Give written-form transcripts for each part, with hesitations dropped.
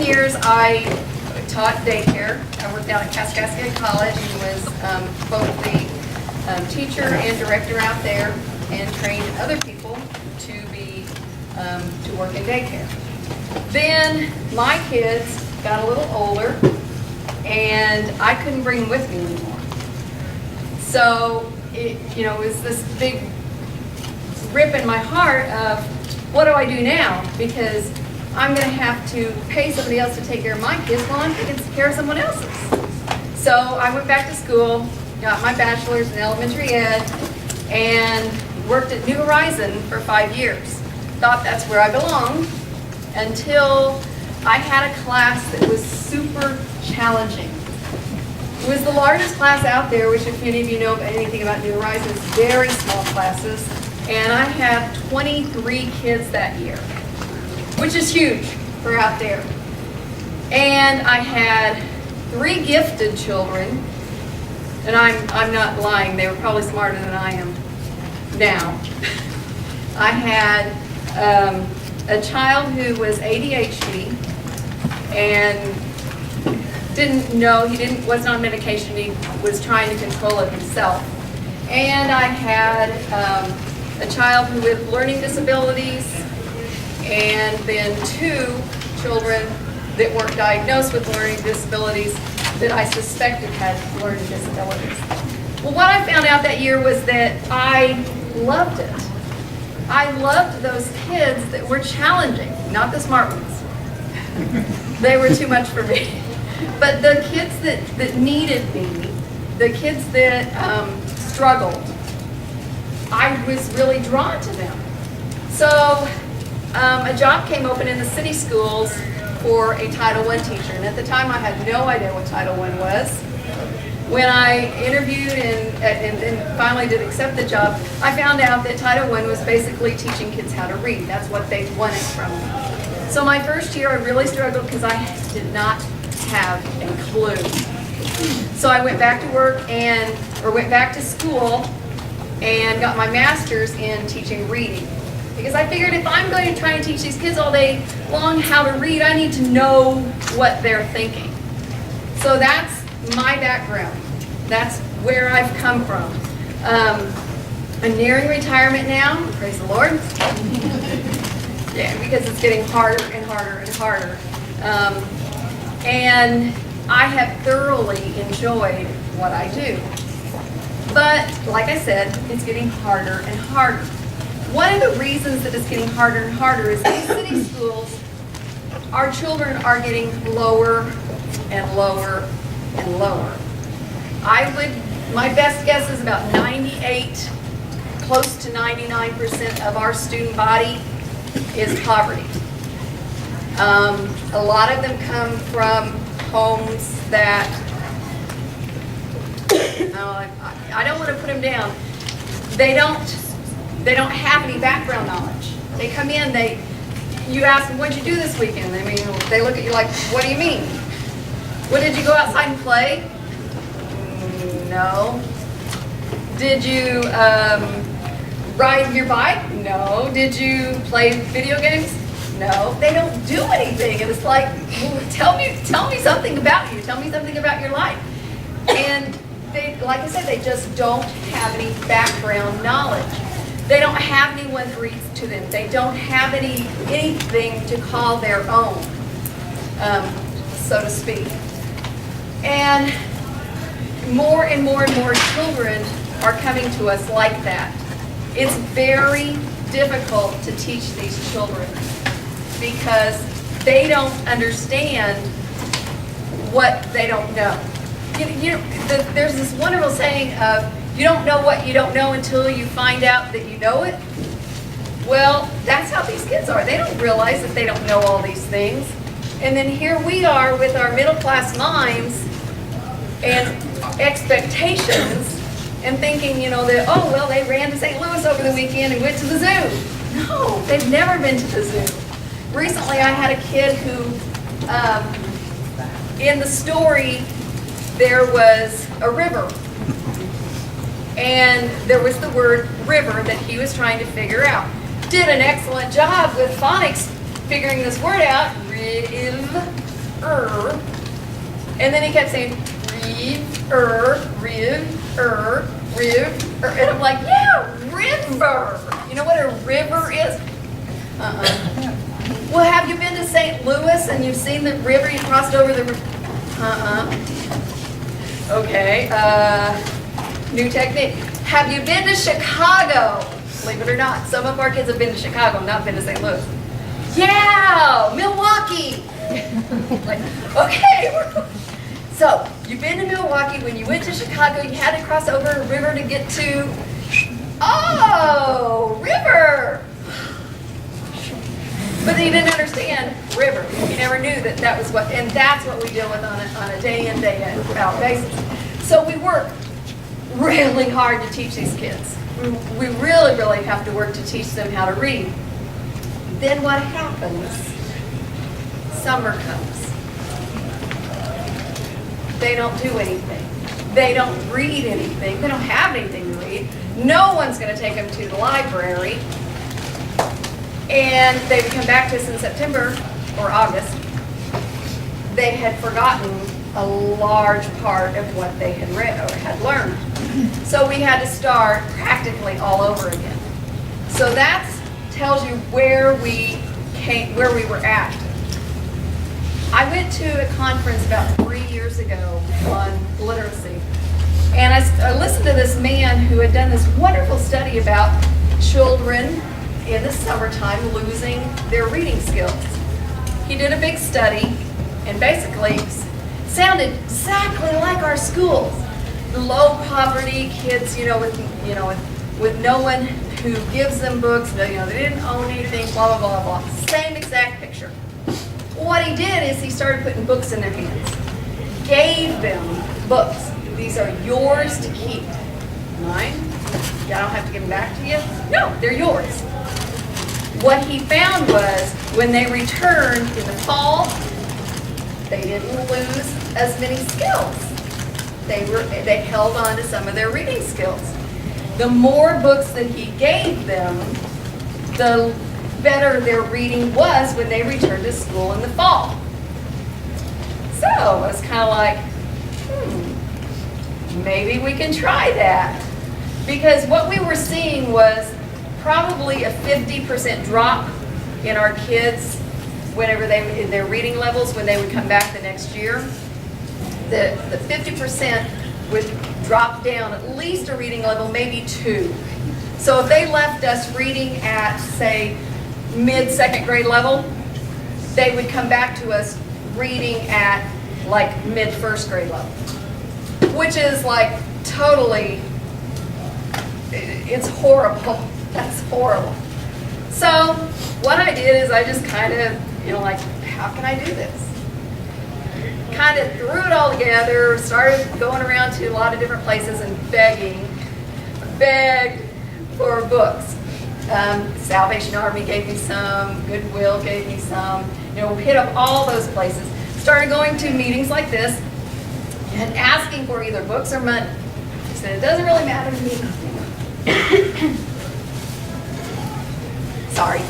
7 years I taught daycare. I worked out at qccca College and was both the teacher and director out there, and trained other people to work in daycare. Then my kids got a little older, and I couldn't bring them with me anymore. So it was this big rip in my heart of, what do I do now? Because I'm going to have to pay somebody else to take care of my kids while I'm taking care of someone else's. So I went back to school, got my bachelor's in elementary ed, and worked at New Horizon for 5 years. Thought that's where I belonged, until I had a class that was super challenging. It was the largest class out there, which if any of you know anything about New Horizon, it's very small classes. And I had 23 kids that year, which is huge for out there. And I had 3 gifted children, and I'm not lying, they were probably smarter than I am now. I had a child who was ADHD and didn't know, wasn't on medication, he was trying to control it himself. And I had a child who with learning disabilities, and then 2 children that weren't diagnosed with learning disabilities that I suspected had learning disabilities. Well, what I found out that year was that I loved it. I loved those kids that were challenging, not the smart ones. They were too much for me. But the kids that needed me, the kids that struggled, I was really drawn to them. So a job came open in the city schools for a Title I teacher. And at the time I had no idea what Title I was. When I interviewed and finally did accept the job, I found out that Title I was basically teaching kids how to read. That's what they wanted from me. So my first year I really struggled because I did not have a clue. So I went back to work went back to school and got my master's in teaching reading. Because I figured if I'm going to try and teach these kids all day long how to read, I need to know what they're thinking. So that's my background. That's where I've come from. I'm nearing retirement now, praise the Lord. Yeah, because it's getting harder and harder and harder. And I have thoroughly enjoyed what I do. But like I said, it's getting harder and harder. One of the reasons that it's getting harder and harder is in city schools, our children are getting lower and lower and lower. My best guess is about 98, close to 99% of our student body is poverty. A lot of them come from homes that, I don't want to put them down. They don't have any background knowledge. They come in, you ask them, what'd you do this weekend? I mean, they look at you like, what do you mean? Well, did you go outside and play? No. Did you ride your bike? No. Did you play video games? No. They don't do anything. And it's like, well, tell me something about you. Tell me something about your life. And they, like I said, they just don't have any background knowledge. They don't have anyone to read to them. They don't have anything to call their own, so to speak. And more and more and more children are coming to us like that. It's very difficult to teach these children because they don't understand what they don't know. There's this wonderful saying of, you don't know what you don't know until you find out that you know it. Well, that's how these kids are. They don't realize that they don't know all these things. And then here we are with our middle class minds and expectations and thinking, that, oh, well, they ran to St. Louis over the weekend and went to the zoo. No, they've never been to the zoo. Recently, I had a kid who, in the story, there was a river. And there was the word river that he was trying to figure out. Did an excellent job with phonics figuring this word out. Riv. And then he kept saying, and I'm like, yeah, river. You know what a river is? Well, have you been to St. Louis and you've seen the river? You crossed over the river? Okay, new technique. Have you been to Chicago? Believe it or not, some of our kids have been to Chicago, not been to St. Louis. Yeah, Milwaukee. Like, okay. So, you've been to Milwaukee. When you went to Chicago, you had to cross over a river to get to, river. But he didn't understand river. He never knew that that was what, and that's what we deal with on a day in, day out basis. So we work really hard to teach these kids. We really, really have to work to teach them how to read. Then what happens? Summer comes. They don't do anything. They don't read anything. They don't have anything to read. No one's going to take them to the library. And they would come back to us in September or August. They had forgotten a large part of what they had read or had learned. So we had to start practically all over again. So that tells you where we were at. I went to a conference about 3 years ago on literacy. And I listened to this man who had done this wonderful study about children in the summertime losing their reading skills. He did a big study and basically sounded exactly like our schools. The low poverty kids, with no one who gives them books, they didn't own anything, blah, blah, blah, blah. Same exact picture. What he did is he started putting books in their hands. Gave them books. These are yours to keep. Mine? I don't have to give them back to you? No, they're yours. What he found was when they returned in the fall, they didn't lose as many skills. They held on to some of their reading skills. The more books that he gave them, the better their reading was when they returned to school in the fall. So I was kind of like, maybe we can try that. Because what we were seeing was probably a 50% drop in our kids whenever in their reading levels when they would come back the next year. The 50% would drop down at least a reading level, maybe 2. So if they left us reading at, say, mid-second grade level, they would come back to us reading at like mid-first grade level, which is like totally, it's horrible. That's horrible. So what I did is I just kind of, like, how can I do this? Kind of threw it all together, started going around to a lot of different places and begged for books. Salvation Army gave me some, Goodwill gave me some, hit up all those places. Started going to meetings like this and asking for either books or money. He said, it doesn't really matter to me. Sorry.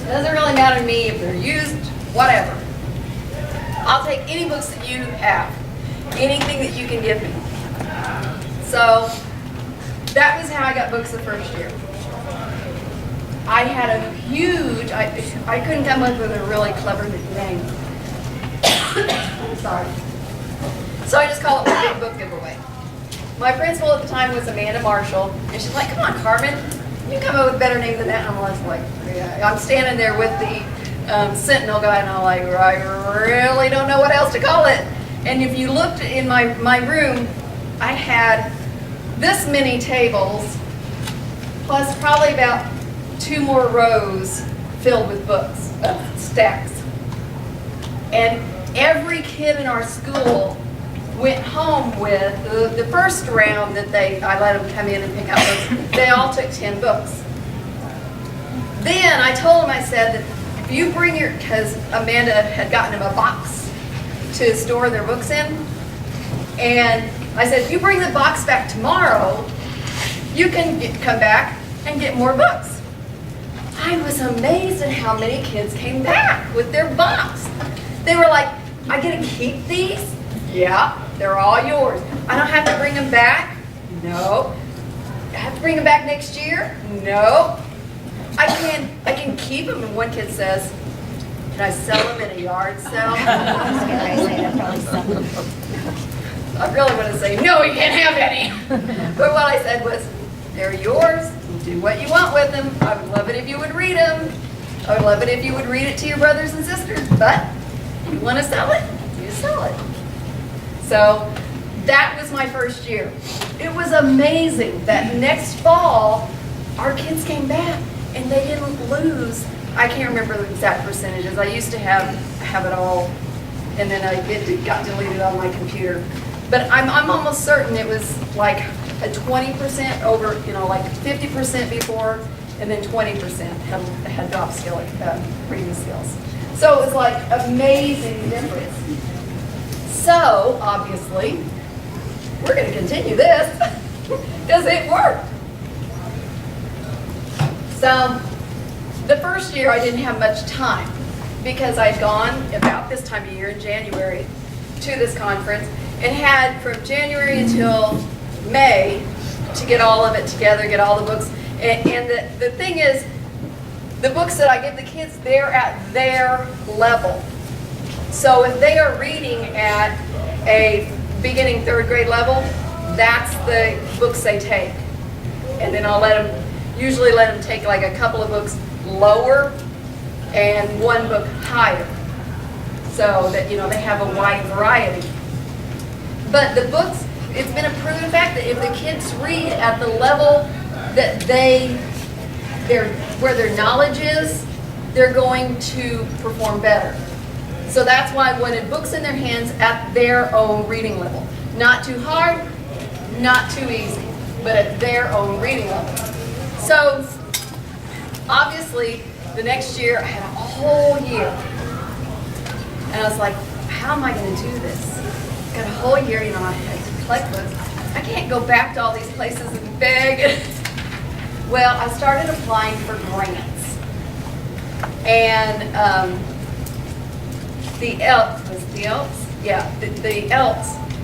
It doesn't really matter to me if they're used, whatever. I'll take any books that you have, anything that you can give me. So that was how I got books the first year. I had a huge, I couldn't come up with a really clever name. Sorry. So I just call it my big book giveaway. My principal at the time was Amanda Marshall, and she's like, come on, Carmen, you come up with a better name than that. And I was like, yeah. I'm standing there with the Sentinel guy, and I'm like, I really don't know what else to call it. And if you looked in my room, I had this many tables, plus probably about 2 more rows filled with books, stacks. And every kid in our school went home with, the first round that I let them come in and pick out books, they all took 10 books. Then I told them, I said that if you bring because Amanda had gotten them a box to store their books in, and I said, if you bring the box back tomorrow, you can come back and get more books. I was amazed at how many kids came back with their box. They were like, I get to keep these? Yeah, they're all yours. I don't have to bring them back? No. I have to bring them back next year? No. I can keep them. And one kid says, can I sell them in a yard sale? I really want to say, no, you can't have any. But what I said was, they're yours. Do what you want with them. I would love it if you would read them. I would love it if you would read it to your brothers and sisters. But you want to sell it, you sell it. So that was my first year. It was amazing that next fall, our kids came back and they didn't lose. I can't remember the exact percentages. I used to have it all, and then it got deleted on my computer. But I'm almost certain it was like a 20% over, like 50% before, and then 20% had drop skill, reading skills. So it was like amazing difference. So obviously, we're going to continue this because it worked. So the first year I didn't have much time because I'd gone about this time of year in January to this conference and had from January until May to get all of it together, get all the books. And the thing is, the books that I give the kids, they're at their level. So if they are reading at a beginning third grade level, that's the books they take. And then I'll usually let them take like a couple of books lower and one book higher, so that they have a wide variety. But the books, it's been a proven fact that if the kids read at the level that where their knowledge is, they're going to perform better. So that's why I wanted books in their hands at their own reading level. Not too hard, not too easy, but at their own reading level. So obviously the next year I had a whole year. And I was like, how am I going to do this? Got a whole year, I had to collect books. I can't go back to all these places and beg. Well, I started applying for grants. And the ELTS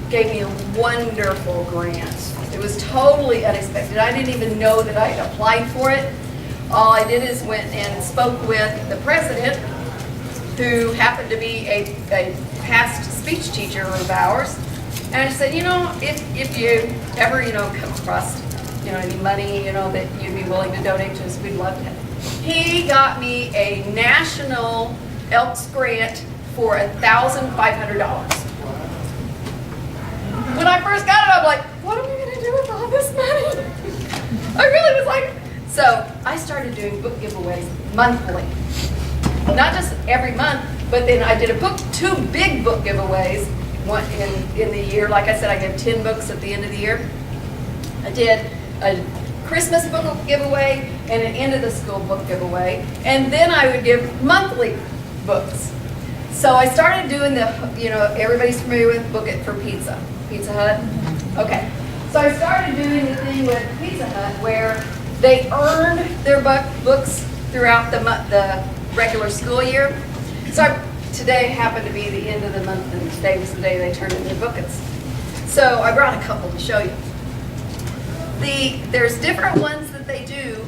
gave me a wonderful grant. It was totally unexpected. I didn't even know that I had applied for it. All I did is went and spoke with the president, who happened to be a past speech teacher of ours. And I said, if you ever, come across, any money, that you'd be willing to donate to us, we'd love to. He got me a national ELTS grant for $1,500. When I first got it, I'm like, what am I going to do with all this money? I really was like, so I started doing book giveaways monthly. Not just every month, but then I did two big book giveaways one in the year. Like I said, I gave 10 books at the end of the year. I did a Christmas book giveaway and an end of the school book giveaway. And then I would give monthly books. So I started doing everybody's familiar with Book It for Pizza Hut? Okay. So I started doing the thing with Pizza Hut where they earned their books throughout the regular school year. So today happened to be the end of the month, and today was the day they turned in their bookets. So I brought a couple to show you. There's different ones that they do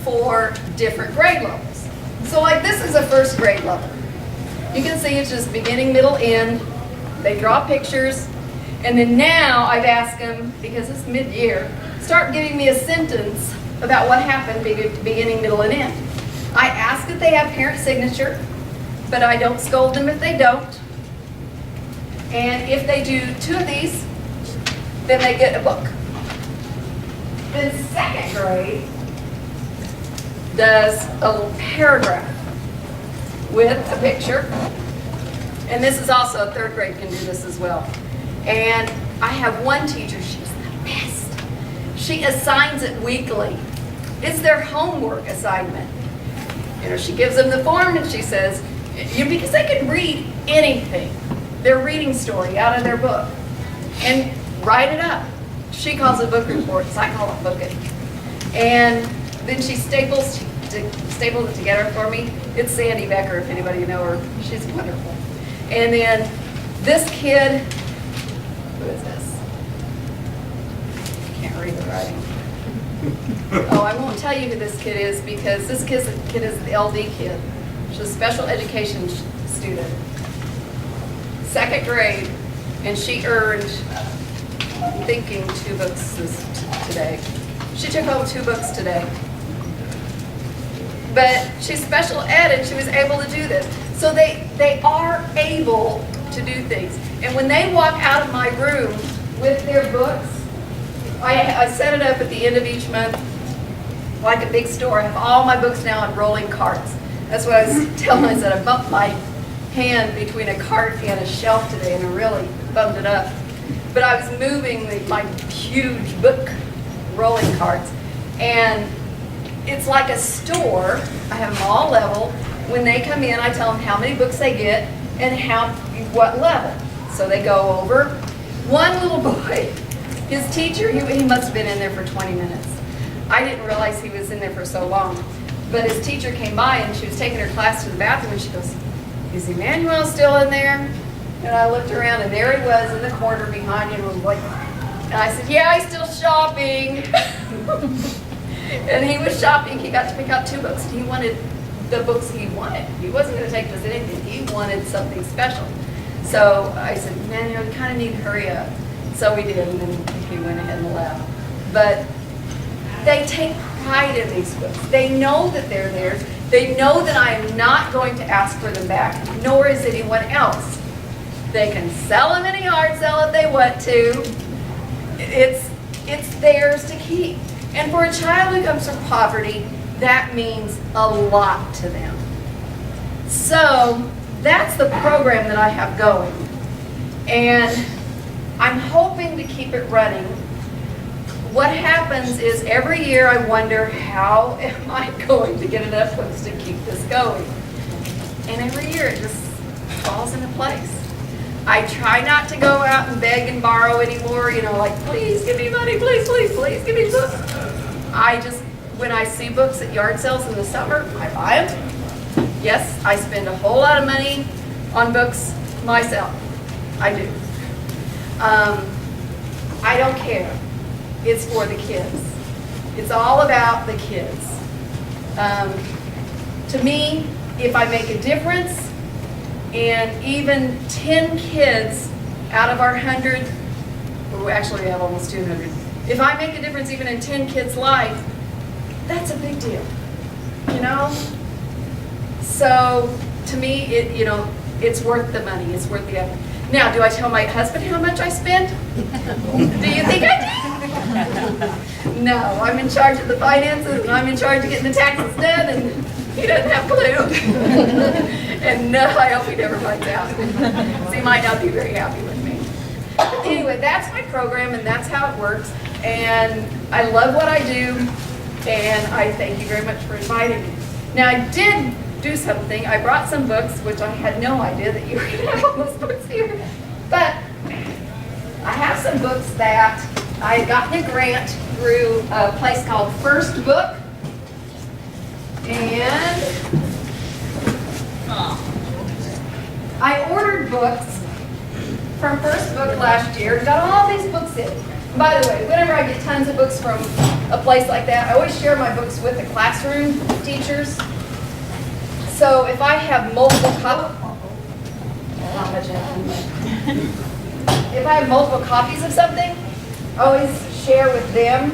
for different grade levels. So like this is a first grade level. You can see it's just beginning, middle, end. They draw pictures. And then now I've asked them, because it's mid-year, start giving me a sentence about what happened beginning, middle, and end. I ask that they have parent signature, but I don't scold them if they don't. And if they do 2 of these, then they get a book. Then second grade does a little paragraph with a picture. And this is also, third grade can do this as well. And I have one teacher, she's the best. She assigns it weekly. It's their homework assignment. She gives them the form and she says, because they can read anything, their reading story out of their book, and write it up. She calls it book reports, I call it book it. And then she staples stapled it together for me. It's Sandy Becker, if anybody know her. She's wonderful. And then this kid, who is this? Can't read the writing. Oh, I won't tell you who this kid is because this kid is the LD kid. She's a special education student. 2nd grade, and she earned, I'm thinking, 2 books today. She took home 2 books today. But she's special ed and she was able to do this. So they are able to do things. And when they walk out of my room with their books, I set it up at the end of each month like a big store. I have all my books now on rolling carts. That's what I was telling them. I said I bumped my hand between a cart and a shelf today and I really bumped it up. But I was moving my huge book rolling carts, and it's like a store. I have them all level. When they come in, I tell them how many books they get and what level. So they go over. One little boy, his teacher, he must have been in there for 20 minutes. I didn't realize he was in there for so long. But his teacher came by and she was taking her class to the bathroom and she goes, "Is Emmanuel still in there?" And I looked around and there he was in the corner behind him. And I said, "Yeah, he's still shopping." And he was shopping. He got to pick out 2 books. And he wanted the books he wanted. He wasn't going to take just anything. He wanted something special. So I said, "Man, you kind of need to hurry up." So we did, and then he went ahead and left. But they take pride in these books. They know that they're theirs. They know that I am not going to ask for them back, nor is anyone else. They can sell them in a yard sale if they want to. It's theirs to keep. And for a child who comes from poverty, that means a lot to them. So that's the program that I have going. And I'm hoping to keep it running. What happens is every year I wonder, how am I going to get enough books to keep this going? And every year it just falls into place. I try not to go out and beg and borrow anymore, like, "Please give me money, please, please, please give me books." I just, when I see books at yard sales in the summer, I buy them. Yes, I spend a whole lot of money on books myself. I do. I don't care. It's for the kids. It's all about the kids. To me, if I make a difference, and even 10 kids out of our 100, well, actually we have almost 200. If I make a difference even in 10 kids' life, that's a big deal, So to me, it's worth the money. It's worth the effort. Now, do I tell my husband how much I spend? Do you think I do? No, I'm in charge of the finances and I'm in charge of getting the taxes done, and he doesn't have a clue. And no, I hope he never finds out. So he might not be very happy with me. But anyway, that's my program and that's how it works. And I love what I do, and I thank you very much for inviting me. Now, I did do something. I brought some books, which I had no idea that you were going to have all those books here. But I have some books that I had gotten a grant through a place called First Book. And I ordered books from First Book last year. Got all these books in. By the way, whenever I get tons of books from a place like that, I always share my books with the classroom teachers. So if I have multiple copies of something, I always share with them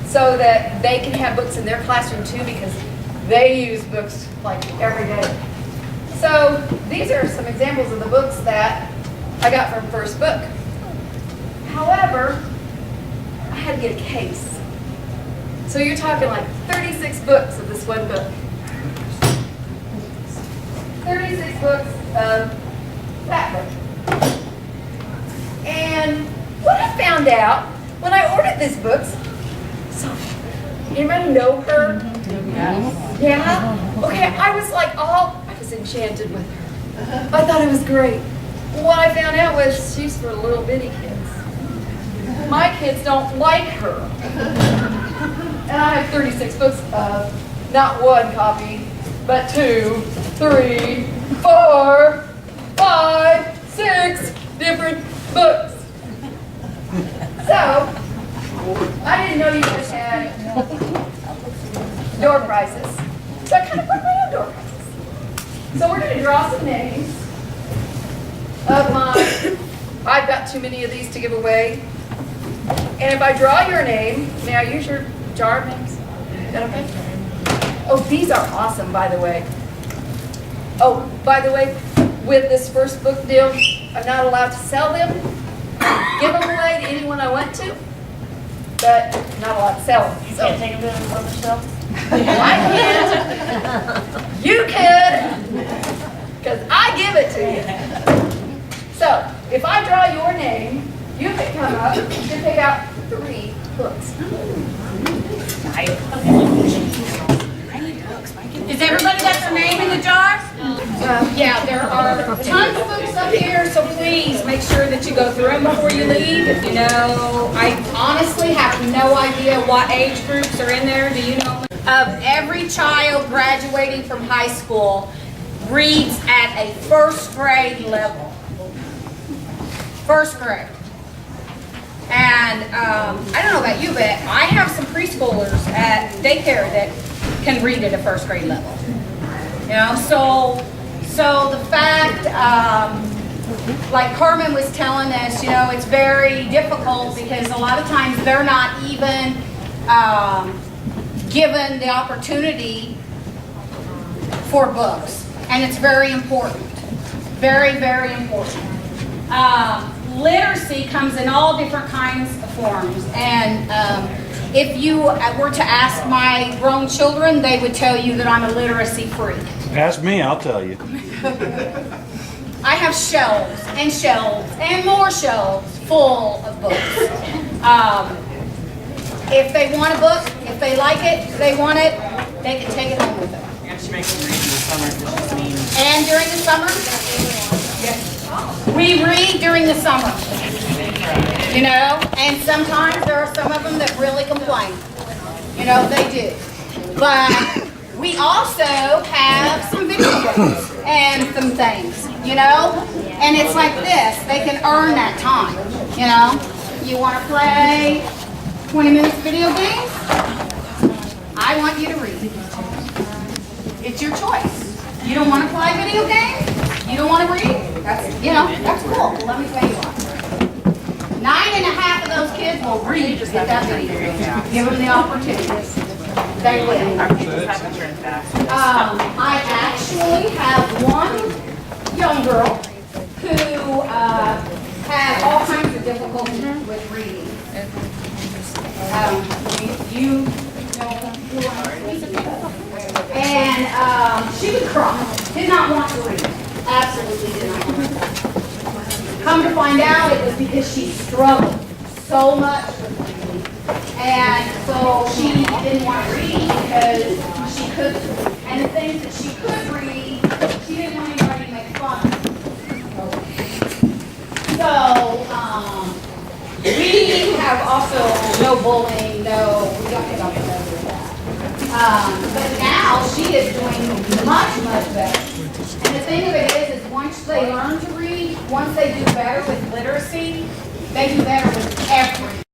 so that they can have books in their classroom too, because they use books like every day. So these are some examples of the books that I got from First Book. However, I had to get a case. So you're talking like 36 books of this one book. 36 books of that book. And what I found out when I ordered these books, so anybody know her? Yes. Yeah? Okay, I was enchanted with her. I thought it was great. What I found out was she's for little bitty kids. My kids don't like her. And I have 36 books of not one copy, but 2, 3, 4, 5, 6 different books. So, I didn't know you guys had door prizes. So I kind of put my own door prizes. So we're going to draw some names of mine. I've got too many of these to give away. And if I draw your name, may I use your jar of names? Is that okay? Oh, these are awesome, by the way. Oh, by the way, with this first book deal, I'm not allowed to sell them, give them away to anyone I want to, but I'm not allowed to sell them. You can't take them to the rubber shelf? I can. You can, because I give it to you. So, if I draw your name, you can come up and pick out 3 books. Has everybody got their name in the jar? Yeah, there are tons of books up here, so please make sure that you go through them before you leave. If you know, I honestly have no idea what age groups are in there. Do you know? Of every child graduating from high school reads at a first grade level. First grade. And I don't know about you, but I have some preschoolers at daycare that can read at a first grade level. You know, so the fact, like Carmen was telling us, you know, it's very difficult because a lot of times they're not even given the opportunity for books, and it's very important, very, very important. Literacy comes in all different kinds of forms, and if you were to ask my grown children, they would tell you that I'm a literacy freak. Ask me, I'll tell you. I have shelves and more shelves full of books. If they want a book, if they like it, if they want it, they can take it home with them. And she makes them read in the summer because she's mean. And during the summer, we read during the summer. You know, and sometimes there are some of them that really complain. You know, they do. But we also have some video games and some things, you know? And it's like this, they can earn that time, you know? You want to play 20 minutes video games? I want you to read. It's your choice. You don't want to play video games? You don't want to read? That's, you know, that's cool. Let me tell you what. 9.5 of those kids will read just that video game. Give them the opportunity. They will. I actually have one young girl who had all kinds of difficulty with reading. You know who and she would cry. Did not want to read. Absolutely did not want to read. Come to find out, it was because she struggled so much with reading. And so she didn't want to read because she couldn't. And the things that she could read, she didn't want anybody to make fun of. So, we have also no bullying, we don't get up with that. But now she is doing much, much better. And the thing of it is once they learn to read, once they do better with literacy, they do better with everything.